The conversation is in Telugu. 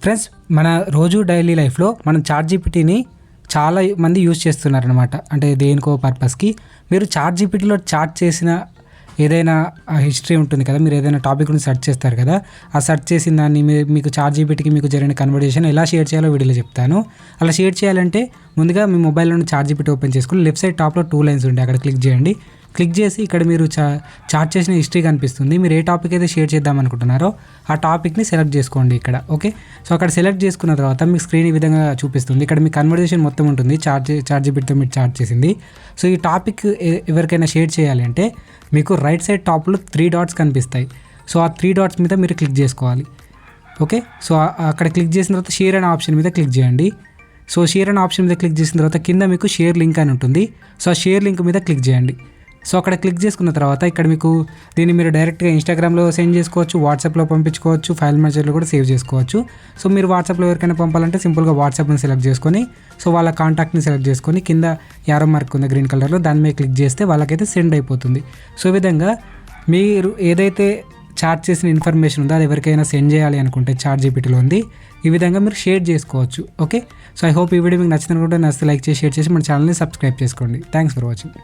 ఫ్రెండ్స్, మన రోజు డైలీ లైఫ్లో మనం చాట్‌జీపీటీని చాలా మంది యూజ్ చేస్తున్నారనమాట. అంటే దేనికో పర్పస్‌కి. మీరు చాట్‌జీపీటీలో చాట్ చేసిన ఏదైనా హిస్టరీ ఉంటుంది కదా, మీరు ఏదైనా టాపిక్ గురించి సెర్చ్ చేస్తారు కదా, ఆ సెర్చ్ చేసిన దాన్ని మీకు చాట్‌జీపీటీకి మీకు జరిగిన కన్వర్జేషన్ ఎలా షేర్ చేయాలో వీడియోలో చెప్తాను. అలా షేర్ చేయాలంటే ముందుగా మీ మొబైల్లోని చాట్‌జీపీటీ ఓపెన్ చేసుకొని లెఫ్ట్ సైడ్ టాప్‌లో 2 లైన్స్ ఉంటాయి, అక్కడ క్లిక్ చేయండి. క్లిక్ చేసి ఇక్కడ మీరు చాట్ చేసిన హిస్టరీ కనిపిస్తుంది. మీరు ఏ టాపిక్ అయితే షేర్ చేద్దాం అనుకుంటున్నారో ఆ టాపిక్ని సెలెక్ట్ చేసుకోండి ఇక్కడ. ఓకే, సో అక్కడ సెలెక్ట్ చేసుకున్న తర్వాత మీకు స్క్రీన్ ఈ విధంగా చూపిస్తుంది. ఇక్కడ మీ కన్వర్జేషన్ మొత్తం ఉంటుంది, చాట్‌జీపీటీతో మీరు చాట్ చేసింది. సో ఈ టాపిక్ ఎవరికైనా షేర్ చేయాలి అంటే మీకు రైట్ సైడ్ టాప్లో 3 డాట్స్ కనిపిస్తాయి. సో ఆ 3 డాట్స్ మీద మీరు క్లిక్ చేసుకోవాలి. ఓకే, సో అక్కడ క్లిక్ చేసిన తర్వాత షేర్ అనే ఆప్షన్ మీద క్లిక్ చేయండి. సో షేర్ అనే ఆప్షన్ మీద క్లిక్ చేసిన తర్వాత కింద మీకు షేర్ లింక్ అని ఉంటుంది. సో ఆ షేర్ లింక్ మీద క్లిక్ చేయండి. సో అక్కడ క్లిక్ చేసుకున్న తర్వాత ఇక్కడ మీకు దీన్ని మీరు డైరెక్ట్గా ఇన్స్టాగ్రామ్లో సెండ్ చేసుకోవచ్చు, వాట్సాప్లో పంపించుకోవచ్చు, ఫైల్ మేనేజర్లో కూడా సేవ్ చేసుకోవచ్చు. సో మీరు వాట్సాప్లో ఎవరికైనా పంపాలంటే సింపుల్గా వాట్సాప్ని సెలెక్ట్ చేసుకొని సో వాళ్ళ కాంటాక్ట్ని సెలెక్ట్ చేసుకొని కింద యారో మార్క్ ఉంది గ్రీన్ కలర్లో, దాని మీద క్లిక్ చేస్తే వాళ్ళకైతే సెండ్ అయిపోతుంది. సో ఈ విధంగా మీరు ఏదైతే చాట్ చేసిన ఇన్ఫర్మేషన్ ఉందో అది ఎవరికైనా సెండ్ చేయాలి అనుకుంటే చాట్‌జీపీటీలో ఉంది, ఈ విధంగా మీరు షేర్ చేసుకోవచ్చు. ఓకే, సో ఐ హోప్ ఈ వీడియో మీకు నచ్చితే లైక్ చేసి షేర్ చేసి మన ఛానల్ని సబ్స్క్రైబ్ చేసుకోండి. Thanks for watching.